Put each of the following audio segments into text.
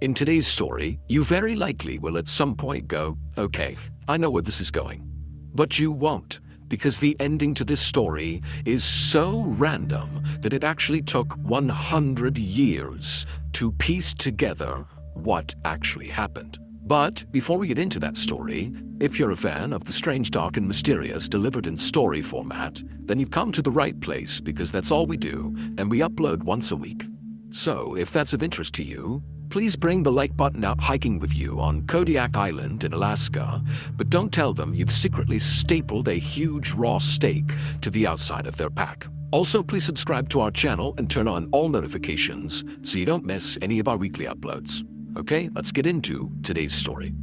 In today's story, you very likely will at some point go, okay, I know where this is going. But you won't, because the ending to this story is so random that it actually took 100 years to piece together what actually happened. But before we get into that story, if you're a fan of the strange, dark, and mysterious delivered in story format, then you've come to the right place, because that's all we do, and we upload once a week. So if that's of interest to you, please bring the like button out hiking with you on Kodiak Island in Alaska, but don't tell them you've secretly stapled a huge raw steak to the outside of their pack. Also, please subscribe to our channel and turn on all notifications so you don't miss any of our weekly uploads. Okay, let's get into today's story.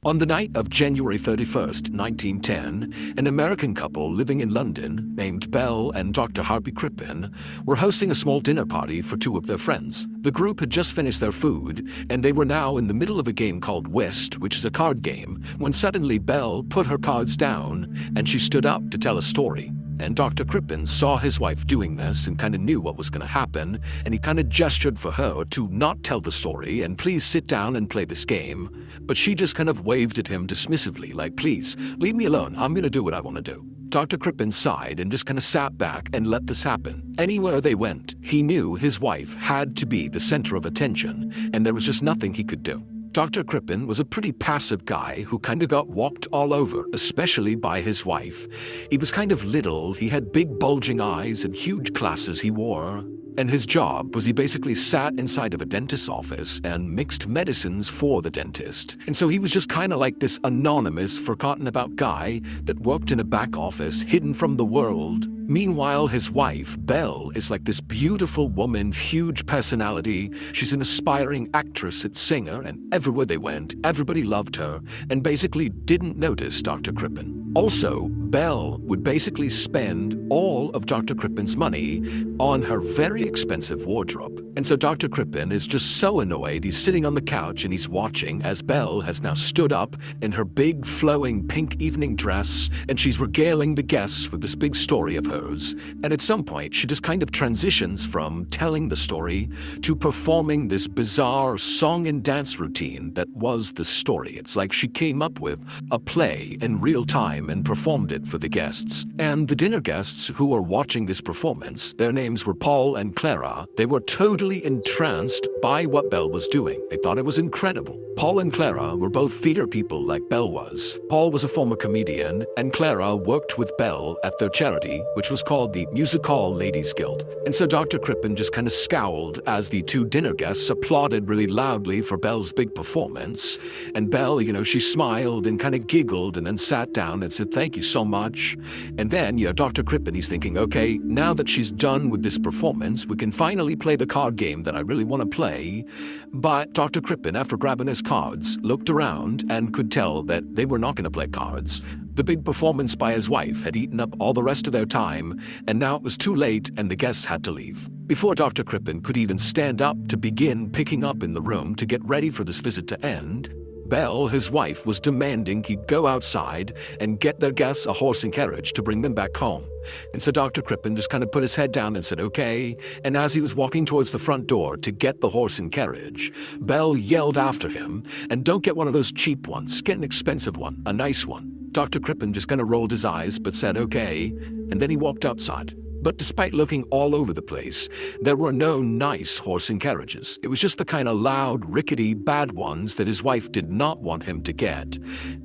On the night of January 31st, 1910, an American couple living in London, named Belle and Dr. Harvey Crippen, were hosting a small dinner party for two of their friends. The group had just finished their food, and they were now in the middle of a game called Whist, which is a card game, when suddenly Belle put her cards down, and she stood up to tell a story. And Dr. Crippen saw his wife doing this and kind of knew what was going to happen, and he kind of gestured for her to not tell the story and please sit down and play this game. But she just kind of waved at him dismissively, like, please, leave me alone, I'm going to do what I want to do. Dr. Crippen sighed and just kind of sat back and let this happen. Anywhere they went, he knew his wife had to be the center of attention, and there was just nothing he could do. Dr. Crippen was a pretty passive guy who kind of got walked all over, especially by his wife. He was kind of little, he had big bulging eyes and huge glasses he wore. And his job was he basically sat inside of a dentist's office and mixed medicines for the dentist. And so he was just kind of like this anonymous, forgotten about guy that worked in a back office hidden from the world. Meanwhile, his wife, Belle, is like this beautiful woman, huge personality. She's an aspiring actress and singer, and everywhere they went, everybody loved her and basically didn't notice Dr. Crippen. Also, Belle would basically spend all of Dr. Crippen's money on her very expensive wardrobe. And so Dr. Crippen is just so annoyed. He's sitting on the couch and he's watching as Belle has now stood up in her big flowing pink evening dress, and she's regaling the guests with this big story of hers. And at some point, she just kind of transitions from telling the story to performing this bizarre song and dance routine that was the story. It's like she came up with a play in real time and performed it for the guests. And the dinner guests who were watching this performance, their names were Paul and Clara. They were totally entranced by what Belle was doing. They thought it was incredible. Paul and Clara were both theater people like Belle was. Paul was a former comedian, and Clara worked with Belle at their charity, which was called the Music Hall Ladies Guild. And so Dr. Crippen just kind of scowled as the two dinner guests applauded really loudly for Belle's big performance. And Belle, she smiled and kind of giggled and then sat down and said, thank you so much. And then, Dr. Crippen, he's thinking, okay, now that she's done with this performance, we can finally play the card game that I really want to play. But Dr. Crippen, after grabbing his cards, looked around and could tell that they were not going to play cards. The big performance by his wife had eaten up all the rest of their time, and now it was too late and the guests had to leave. Before Dr. Crippen could even stand up to begin picking up in the room to get ready for this visit to end, Belle, his wife, was demanding he'd go outside and get their guests a horse and carriage to bring them back home. And so Dr. Crippen just kind of put his head down and said, okay. And as he was walking towards the front door to get the horse and carriage, Belle yelled after him, and don't get one of those cheap ones, get an expensive one, a nice one. Dr. Crippen just kind of rolled his eyes but said, okay. And then he walked outside. But despite looking all over the place, there were no nice horse and carriages. It was just the kind of loud, rickety, bad ones that his wife did not want him to get.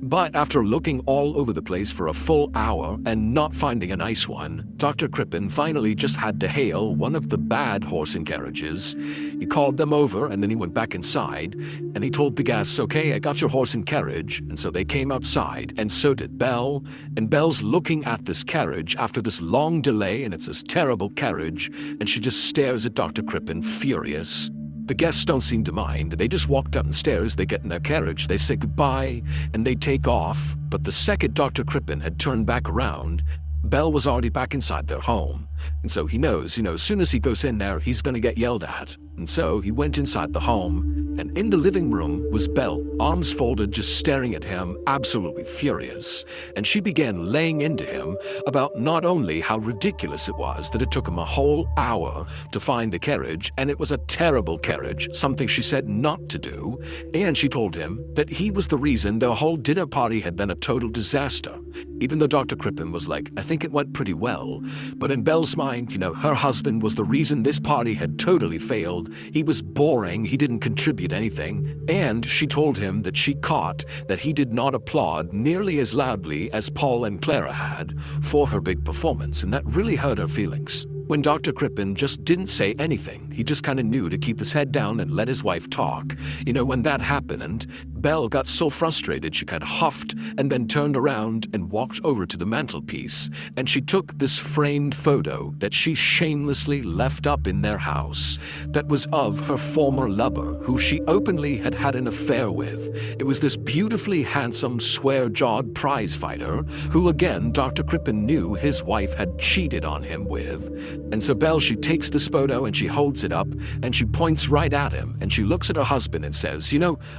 But after looking all over the place for a full hour and not finding a nice one, Dr. Crippen finally just had to hail one of the bad horse and carriages. He called them over and then he went back inside and he told the guests, okay, I got your horse and carriage. And so they came outside, and so did Belle. And Belle's looking at this carriage after this long delay, and it's this terrible carriage, and she just stares at Dr. Crippen, furious. The guests don't seem to mind. They just walk down the stairs, they get in their carriage, they say goodbye, and they take off. But the second Dr. Crippen had turned back around, Bell was already back inside their home. And so he knows, as soon as he goes in there, he's going to get yelled at. And so he went inside the home, and in the living room was Belle, arms folded, just staring at him, absolutely furious. And she began laying into him about not only how ridiculous it was that it took him a whole hour to find the carriage, and it was a terrible carriage, something she said not to do, and she told him that he was the reason their whole dinner party had been a total disaster. Even though Dr. Crippen was like, I think it went pretty well. But in Belle's mind, her husband was the reason this party had totally failed. He was boring, he didn't contribute anything. And she told him that she caught that he did not applaud nearly as loudly as Paul and Clara had for her big performance, and that really hurt her feelings. When Dr. Crippen just didn't say anything, he just kind of knew to keep his head down and let his wife talk. When that happened, Belle got so frustrated she kind of huffed and then turned around and walked over to the mantelpiece, and she took this framed photo that she shamelessly left up in their house that was of her former lover, who she openly had had an affair with. It was this beautifully handsome, square-jawed prizefighter who, again, Dr. Crippen knew his wife had cheated on him with. And so Belle, she takes this photo and she holds it up and she points right at him and she looks at her husband and says,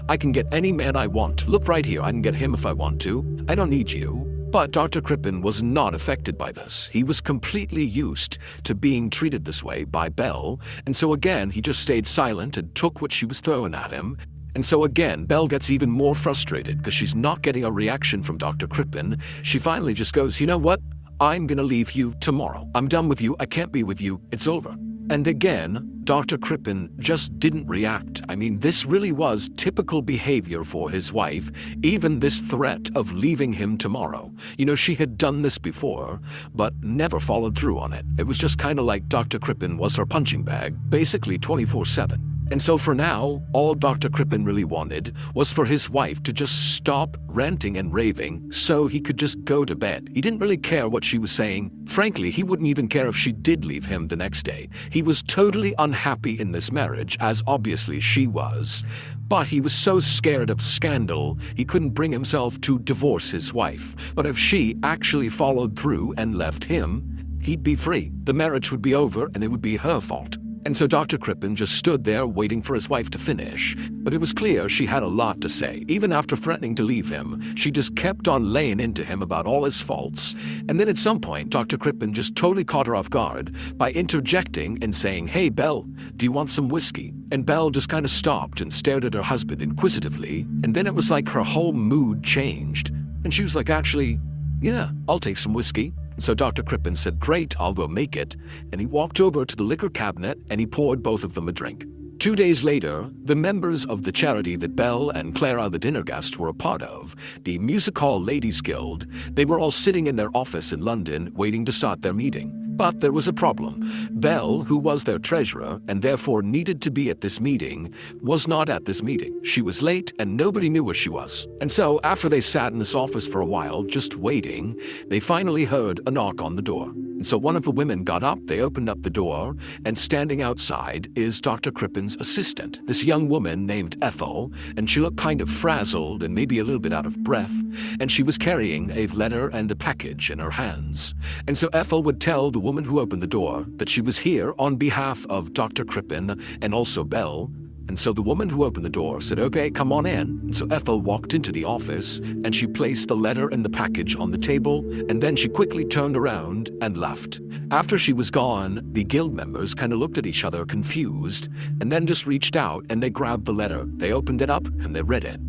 I can get any man I want. Look right here, I can get him if I want to. I don't need you. But Dr. Crippen was not affected by this. He was completely used to being treated this way by Belle, and so again, he just stayed silent and took what she was throwing at him. And so again, Belle gets even more frustrated because she's not getting a reaction from Dr. Crippen. She finally just goes, you know what? I'm gonna leave you tomorrow. I'm done with you. I can't be with you. It's over. And again, Dr. Crippen just didn't react. This really was typical behavior for his wife, even this threat of leaving him tomorrow. She had done this before, but never followed through on it. It was just kind of like Dr. Crippen was her punching bag, basically 24/7. And so for now, all Dr. Crippen really wanted was for his wife to just stop ranting and raving so he could just go to bed. He didn't really care what she was saying. Frankly, he wouldn't even care if she did leave him the next day. He was totally unhappy in this marriage, as obviously she was. But he was so scared of scandal, he couldn't bring himself to divorce his wife. But if she actually followed through and left him, he'd be free. The marriage would be over and it would be her fault. And so Dr. Crippen just stood there waiting for his wife to finish. But it was clear she had a lot to say. Even after threatening to leave him, she just kept on laying into him about all his faults. And then at some point, Dr. Crippen just totally caught her off guard by interjecting and saying, "Hey, Belle, do you want some whiskey?" And Belle just kind of stopped and stared at her husband inquisitively. And then it was like her whole mood changed. And she was like, actually, yeah, I'll take some whiskey. So Dr. Crippen said, great, I'll go make it. And he walked over to the liquor cabinet and he poured both of them a drink. 2 days later, the members of the charity that Belle and Clara, the dinner guest, were a part of, the Music Hall Ladies Guild, they were all sitting in their office in London waiting to start their meeting. But there was a problem. Belle, who was their treasurer and therefore needed to be at this meeting, was not at this meeting. She was late and nobody knew where she was. And so after they sat in this office for a while, just waiting, they finally heard a knock on the door. And so one of the women got up, they opened up the door, and standing outside is Dr. Crippen's assistant, this young woman named Ethel, and she looked kind of frazzled and maybe a little bit out of breath, and she was carrying a letter and a package in her hands. And so Ethel would tell the woman who opened the door that she was here on behalf of Dr. Crippen and also Belle. And so the woman who opened the door said, okay, come on in. And so Ethel walked into the office and she placed the letter and the package on the table, and then she quickly turned around and left. After she was gone, the guild members kind of looked at each other confused and then just reached out and they grabbed the letter. They opened it up and they read it.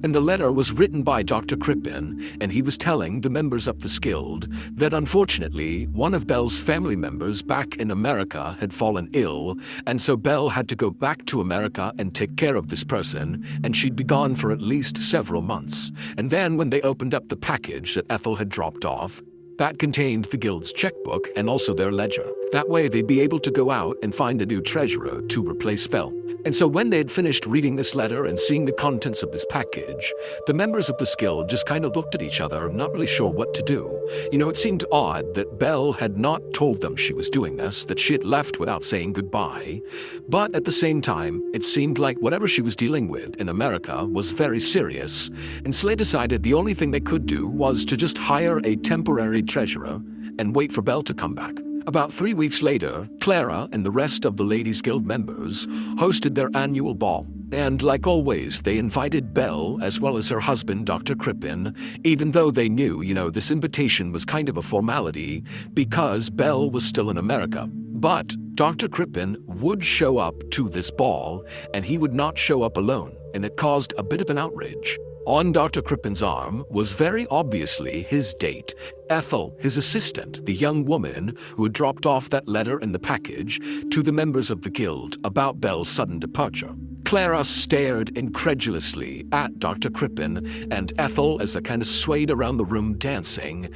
And the letter was written by Dr. Crippen, and he was telling the members of this guild that unfortunately one of Belle's family members back in America had fallen ill, and so Belle had to go back to America and take care of this person, and she'd be gone for at least several months. And then when they opened up the package that Ethel had dropped off, that contained the guild's checkbook and also their ledger. That way they'd be able to go out and find a new treasurer to replace Belle. And so when they had finished reading this letter and seeing the contents of this package, the members of this guild just kind of looked at each other, not really sure what to do. It seemed odd that Belle had not told them she was doing this, that she had left without saying goodbye. But at the same time, it seemed like whatever she was dealing with in America was very serious. And so they decided the only thing they could do was to just hire a temporary treasurer and wait for Belle to come back. About 3 weeks later, Clara and the rest of the Ladies' Guild members hosted their annual ball. And like always, they invited Belle as well as her husband, Dr. Crippen, even though they knew, this invitation was kind of a formality because Belle was still in America. But Dr. Crippen would show up to this ball, and he would not show up alone, and it caused a bit of an outrage. On Dr. Crippen's arm was very obviously his date, Ethel, his assistant, the young woman who had dropped off that letter in the package to the members of the guild about Belle's sudden departure. Clara stared incredulously at Dr. Crippen and Ethel as they kind of swayed around the room dancing.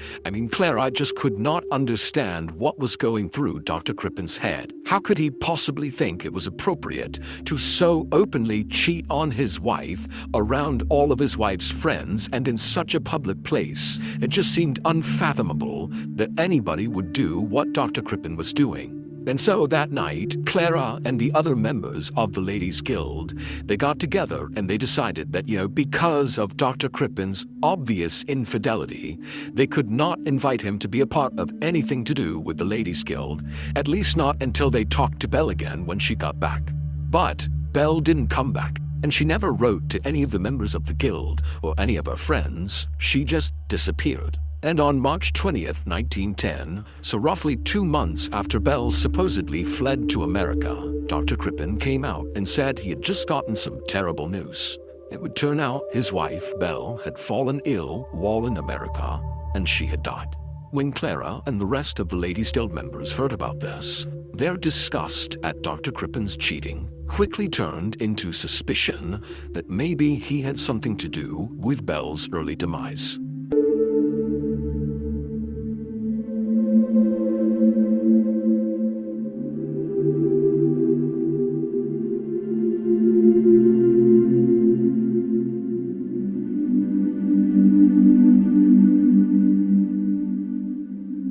Clara just could not understand what was going through Dr. Crippen's head. How could he possibly think it was appropriate to so openly cheat on his wife around all of his wife's friends and in such a public place? It just seemed unfathomable that anybody would do what Dr. Crippen was doing. And so that night, Clara and the other members of the Ladies' Guild, they got together and they decided that, because of Dr. Crippen's obvious infidelity, they could not invite him to be a part of anything to do with the Ladies' Guild, at least not until they talked to Belle again when she got back. But Belle didn't come back, and she never wrote to any of the members of the guild or any of her friends. She just disappeared. And on March 20th, 1910, so roughly 2 months after Belle supposedly fled to America, Dr. Crippen came out and said he had just gotten some terrible news. It would turn out his wife, Belle, had fallen ill while in America, and she had died. When Clara and the rest of the Ladies' Guild members heard about this, their disgust at Dr. Crippen's cheating quickly turned into suspicion that maybe he had something to do with Belle's early demise.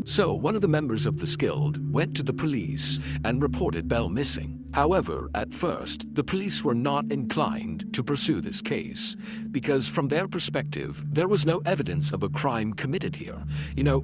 So one of the members of this guild went to the police and reported Belle missing. However, at first, the police were not inclined to pursue this case because from their perspective, there was no evidence of a crime committed here.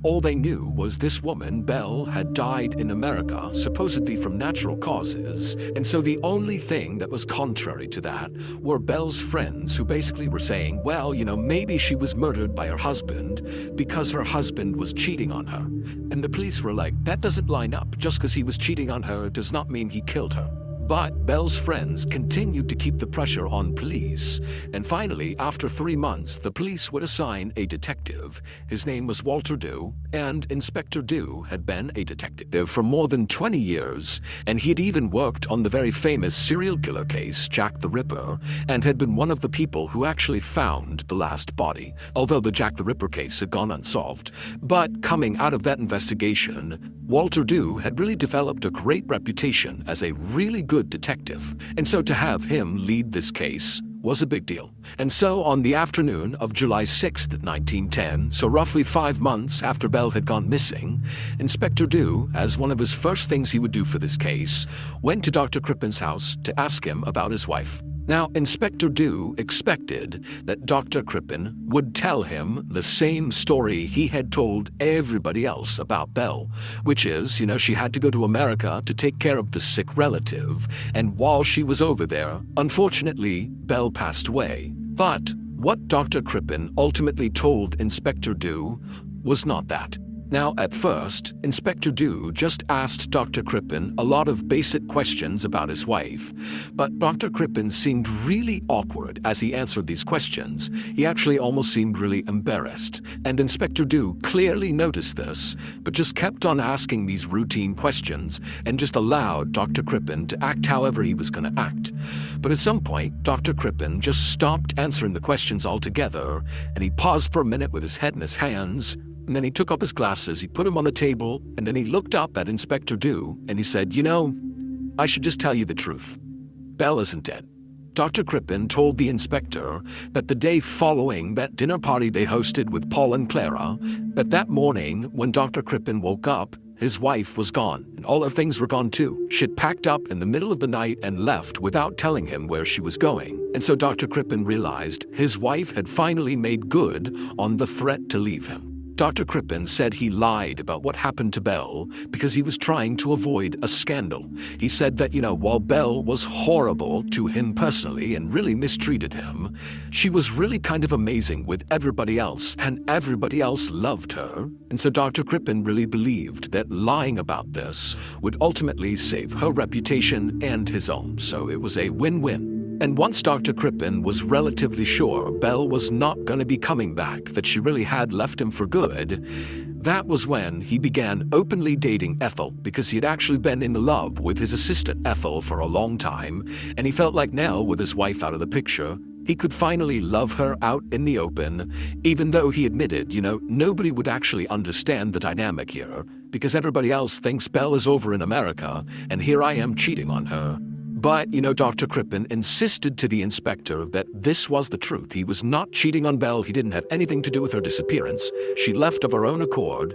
All they knew was this woman, Belle, had died in America, supposedly from natural causes, and so the only thing that was contrary to that were Belle's friends who basically were saying, well, maybe she was murdered by her husband because her husband was cheating on her. And the police were like, that doesn't line up. Just because he was cheating on her does not mean he killed her. But Belle's friends continued to keep the pressure on police, and finally, after 3 months, the police would assign a detective. His name was Walter Dew, and Inspector Dew had been a detective for more than 20 years, and he had even worked on the very famous serial killer case, Jack the Ripper, and had been one of the people who actually found the last body, although the Jack the Ripper case had gone unsolved. But coming out of that investigation, Walter Dew had really developed a great reputation as a really good detective, and so to have him lead this case was a big deal. And so on the afternoon of July 6th, 1910, so roughly 5 months after Belle had gone missing, Inspector Dew, as one of his first things he would do for this case, went to Dr. Crippen's house to ask him about his wife. Now, Inspector Dew expected that Dr. Crippen would tell him the same story he had told everybody else about Belle, which is, she had to go to America to take care of the sick relative, and while she was over there, unfortunately, Belle passed away. But what Dr. Crippen ultimately told Inspector Dew was not that. Now, at first, Inspector Dew just asked Dr. Crippen a lot of basic questions about his wife, but Dr. Crippen seemed really awkward as he answered these questions. He actually almost seemed really embarrassed, and Inspector Dew clearly noticed this, but just kept on asking these routine questions and just allowed Dr. Crippen to act however he was going to act. But at some point, Dr. Crippen just stopped answering the questions altogether, and he paused for a minute with his head in his hands. And then he took up his glasses, he put them on the table, and then he looked up at Inspector Dew, and he said, I should just tell you the truth. Belle isn't dead. Dr. Crippen told the inspector that the day following that dinner party they hosted with Paul and Clara, that morning when Dr. Crippen woke up, his wife was gone, and all her things were gone too. She had packed up in the middle of the night and left without telling him where she was going. And so Dr. Crippen realized his wife had finally made good on the threat to leave him. Dr. Crippen said he lied about what happened to Belle because he was trying to avoid a scandal. He said that, while Belle was horrible to him personally and really mistreated him, she was really kind of amazing with everybody else, and everybody else loved her. And so Dr. Crippen really believed that lying about this would ultimately save her reputation and his own. So it was a win-win. And once Dr. Crippen was relatively sure Belle was not going to be coming back, that she really had left him for good, that was when he began openly dating Ethel, because he had actually been in love with his assistant Ethel for a long time, and he felt like now, with his wife out of the picture, he could finally love her out in the open, even though he admitted, nobody would actually understand the dynamic here, because everybody else thinks Belle is over in America, and here I am cheating on her. But, Dr. Crippen insisted to the inspector that this was the truth. He was not cheating on Belle. He didn't have anything to do with her disappearance. She left of her own accord,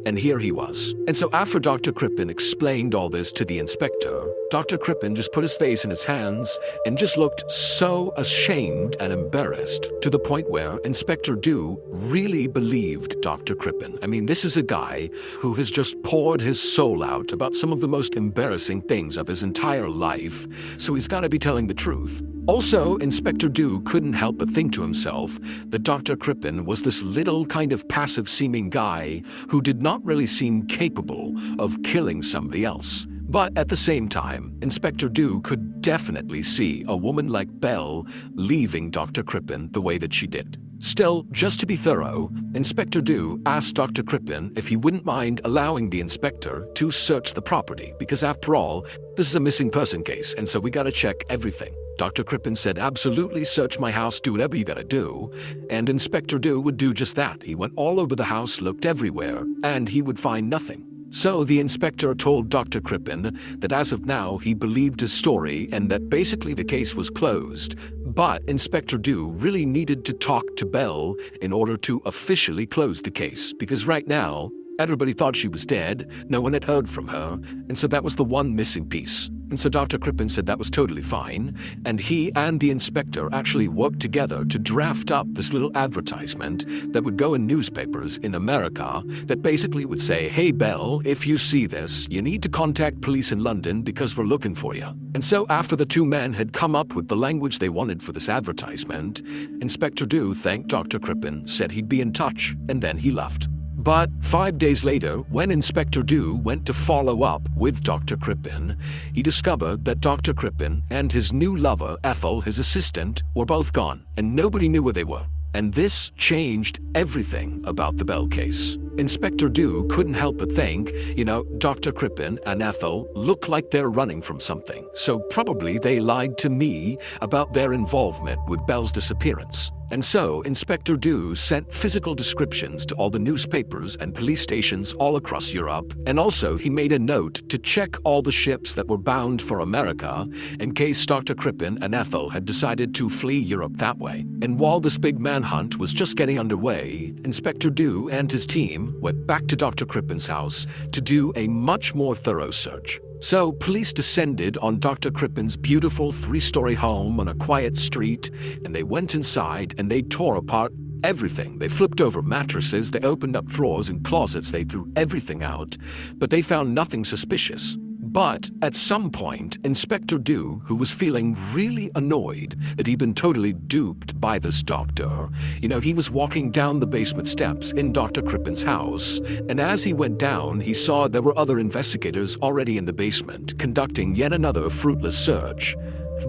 and here he was. And so after Dr. Crippen explained all this to the inspector, Dr. Crippen just put his face in his hands and just looked so ashamed and embarrassed, to the point where Inspector Dew really believed Dr. Crippen. I mean, this is a guy who has just poured his soul out about some of the most embarrassing things of his entire life, so he's got to be telling the truth. Also, Inspector Dew couldn't help but think to himself that Dr. Crippen was this little kind of passive-seeming guy who did not really seem capable of killing somebody else. But at the same time, Inspector Dew could definitely see a woman like Belle leaving Dr. Crippen the way that she did. Still, just to be thorough, Inspector Dew asked Dr. Crippen if he wouldn't mind allowing the inspector to search the property, because after all, this is a missing person case, and so we gotta check everything. Dr. Crippen said, absolutely, search my house, do whatever you gotta do, and Inspector Dew would do just that. He went all over the house, looked everywhere, and he would find nothing. So the inspector told Dr. Crippen that as of now he believed his story and that basically the case was closed, but Inspector Dew really needed to talk to Belle in order to officially close the case, because right now everybody thought she was dead, no one had heard from her, and so that was the one missing piece. And so Dr. Crippen said that was totally fine, and he and the inspector actually worked together to draft up this little advertisement that would go in newspapers in America that basically would say, hey Belle, if you see this, you need to contact police in London because we're looking for you. And so after the two men had come up with the language they wanted for this advertisement, Inspector Dew thanked Dr. Crippen, said he'd be in touch, and then he left. But 5 days later, when Inspector Dew went to follow up with Dr. Crippen, he discovered that Dr. Crippen and his new lover, Ethel, his assistant, were both gone, and nobody knew where they were. And this changed everything about the Belle case. Inspector Dew couldn't help but think, Dr. Crippen and Ethel look like they're running from something, so probably they lied to me about their involvement with Belle's disappearance. And so Inspector Dew sent physical descriptions to all the newspapers and police stations all across Europe, and also he made a note to check all the ships that were bound for America in case Dr. Crippen and Ethel had decided to flee Europe that way. And while this big manhunt was just getting underway, Inspector Dew and his team went back to Dr. Crippen's house to do a much more thorough search. So police descended on Dr. Crippen's beautiful 3-story home on a quiet street, and they went inside and they tore apart everything. They flipped over mattresses, they opened up drawers and closets, they threw everything out, but they found nothing suspicious. But at some point, Inspector Dew, who was feeling really annoyed that he'd been totally duped by this doctor, he was walking down the basement steps in Dr. Crippen's house, and as he went down, he saw there were other investigators already in the basement, conducting yet another fruitless search.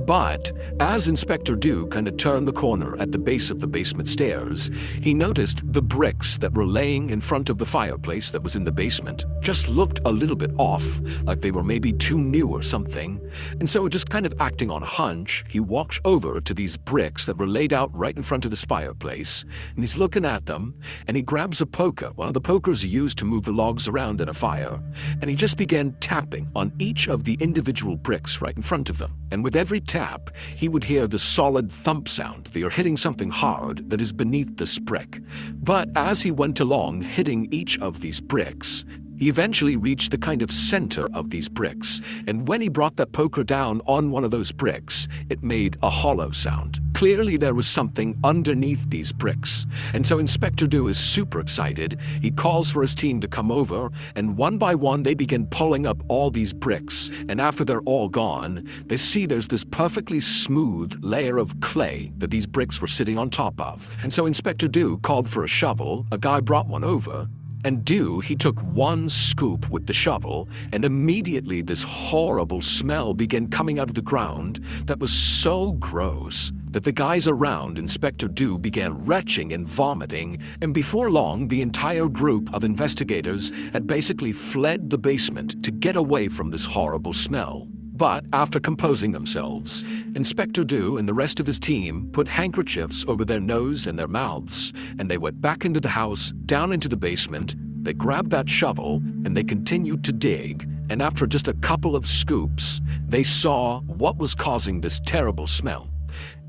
But as Inspector Dew kind of turned the corner at the base of the basement stairs, he noticed the bricks that were laying in front of the fireplace that was in the basement just looked a little bit off, like they were maybe too new or something. And so just kind of acting on a hunch, he walked over to these bricks that were laid out right in front of this fireplace, and he's looking at them, and he grabs a poker, one of the pokers used to move the logs around in a fire, and he just began tapping on each of the individual bricks right in front of them. And with every tap, he would hear the solid thump sound. They are hitting something hard that is beneath this brick. But as he went along hitting each of these bricks, he eventually reached the kind of center of these bricks, and when he brought that poker down on one of those bricks, it made a hollow sound. Clearly there was something underneath these bricks, and so Inspector Dew is super excited. He calls for his team to come over, and one by one they begin pulling up all these bricks, and after they're all gone, they see there's this perfectly smooth layer of clay that these bricks were sitting on top of. And so Inspector Dew called for a shovel, a guy brought one over, and Dew, he took one scoop with the shovel, and immediately this horrible smell began coming out of the ground that was so gross that the guys around Inspector Dew began retching and vomiting, and before long, the entire group of investigators had basically fled the basement to get away from this horrible smell. But after composing themselves, Inspector Dew and the rest of his team put handkerchiefs over their nose and their mouths, and they went back into the house, down into the basement. They grabbed that shovel, and they continued to dig, and after just a couple of scoops, they saw what was causing this terrible smell.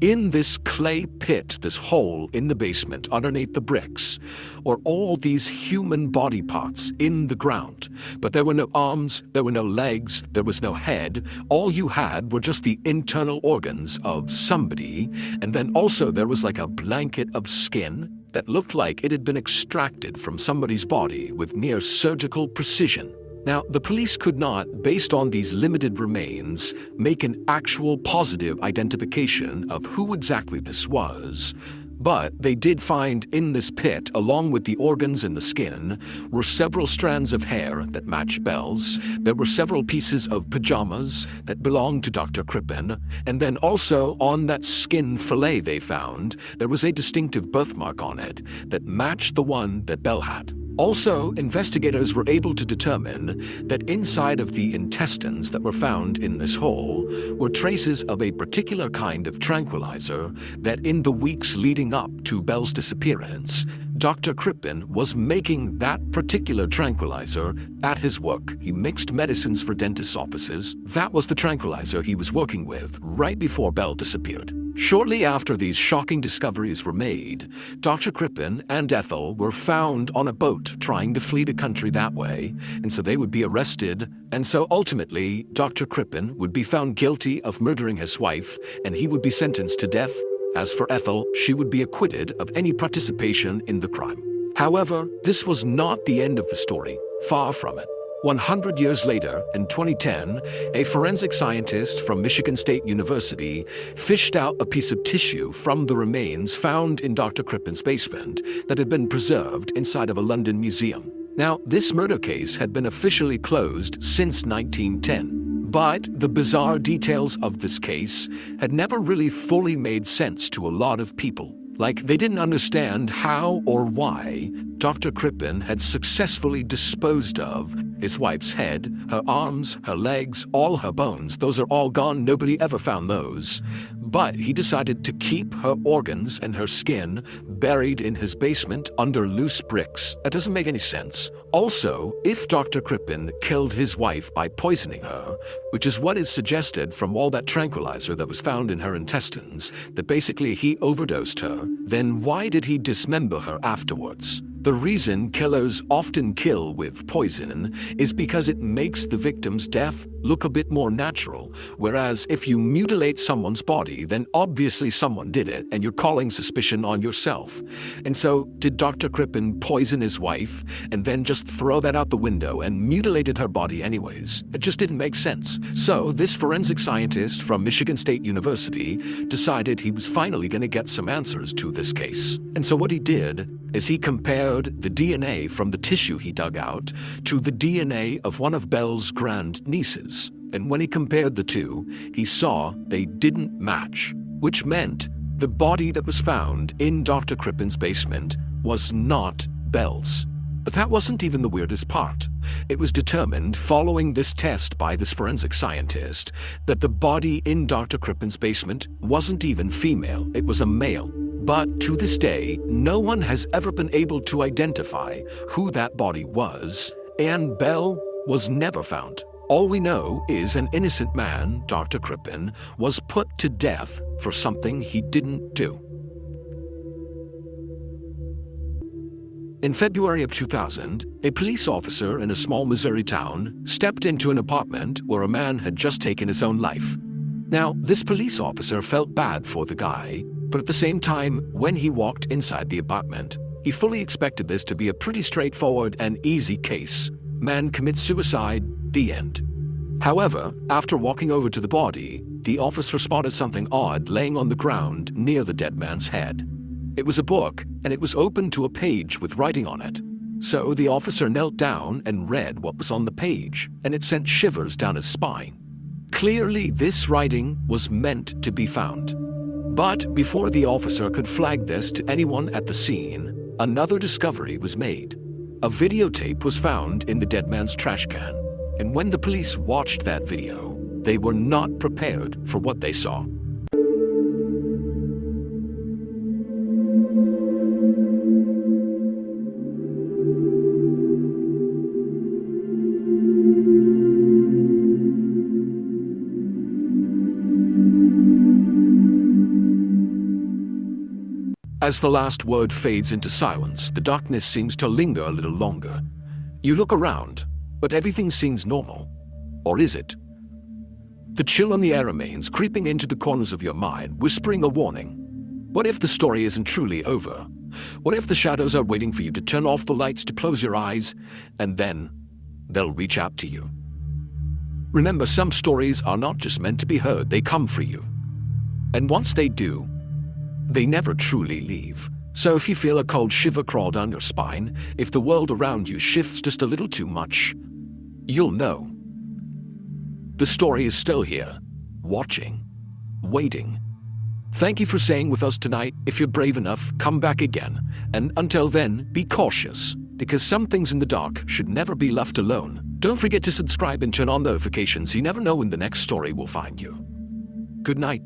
In this clay pit, this hole in the basement underneath the bricks, were all these human body parts in the ground. But there were no arms, there were no legs, there was no head. All you had were just the internal organs of somebody, and then also there was like a blanket of skin that looked like it had been extracted from somebody's body with near surgical precision. Now, the police could not, based on these limited remains, make an actual positive identification of who exactly this was, but they did find in this pit, along with the organs and the skin, were several strands of hair that matched Belle's. There were several pieces of pajamas that belonged to Dr. Crippen, and then also on that skin fillet they found, there was a distinctive birthmark on it that matched the one that Belle had. Also, investigators were able to determine that inside of the intestines that were found in this hole were traces of a particular kind of tranquilizer that in the weeks leading up to Belle's disappearance, Dr. Crippen was making that particular tranquilizer at his work. He mixed medicines for dentists' offices. That was the tranquilizer he was working with right before Belle disappeared. Shortly after these shocking discoveries were made, Dr. Crippen and Ethel were found on a boat trying to flee the country that way, and so they would be arrested, and so ultimately Dr. Crippen would be found guilty of murdering his wife, and he would be sentenced to death. As for Ethel, she would be acquitted of any participation in the crime. However, this was not the end of the story. Far from it. 100 years later, in 2010, a forensic scientist from Michigan State University fished out a piece of tissue from the remains found in Dr. Crippen's basement that had been preserved inside of a London museum. Now, this murder case had been officially closed since 1910, but the bizarre details of this case had never really fully made sense to a lot of people. Like, they didn't understand how or why Dr. Crippen had successfully disposed of his wife's head, her arms, her legs, all her bones. Those are all gone. Nobody ever found those. But he decided to keep her organs and her skin buried in his basement under loose bricks. That doesn't make any sense. Also, if Dr. Crippen killed his wife by poisoning her, which is what is suggested from all that tranquilizer that was found in her intestines, that basically he overdosed her, then why did he dismember her afterwards? The reason killers often kill with poison is because it makes the victim's death look a bit more natural, whereas if you mutilate someone's body, then obviously someone did it and you're calling suspicion on yourself. And so, did Dr. Crippen poison his wife and then just throw that out the window and mutilated her body anyways? It just didn't make sense. So, this forensic scientist from Michigan State University decided he was finally going to get some answers to this case. And so what he did is he compared the DNA from the tissue he dug out to the DNA of one of Belle's grandnieces. And when he compared the two, he saw they didn't match, which meant the body that was found in Dr. Crippen's basement was not Belle's. But that wasn't even the weirdest part. It was determined, following this test by this forensic scientist, that the body in Dr. Crippen's basement wasn't even female, it was a male. But to this day, no one has ever been able to identify who that body was, and Belle was never found. All we know is an innocent man, Dr. Crippen, was put to death for something he didn't do. In February of 2000, a police officer in a small Missouri town stepped into an apartment where a man had just taken his own life. Now, this police officer felt bad for the guy, But at the same time, when he walked inside the apartment, he fully expected this to be a pretty straightforward and easy case. Man commits suicide, the end. However, after walking over to the body, the officer spotted something odd laying on the ground near the dead man's head. It was a book, and it was open to a page with writing on it. So the officer knelt down and read what was on the page, and it sent shivers down his spine. Clearly, this writing was meant to be found. But before the officer could flag this to anyone at the scene, another discovery was made. A videotape was found in the dead man's trash can, and when the police watched that video, they were not prepared for what they saw. As the last word fades into silence, the darkness seems to linger a little longer. You look around, but everything seems normal. Or is it? The chill on the air remains, creeping into the corners of your mind, whispering a warning. What if the story isn't truly over? What if the shadows are waiting for you to turn off the lights, to close your eyes, and then they'll reach out to you? Remember, some stories are not just meant to be heard, they come for you. And once they do, they never truly leave. So if you feel a cold shiver crawl down your spine, if the world around you shifts just a little too much, you'll know. The story is still here, watching, waiting. Thank you for staying with us tonight. If you're brave enough, come back again. And until then, be cautious, because some things in the dark should never be left alone. Don't forget to subscribe and turn on notifications. You never know when the next story will find you. Good night.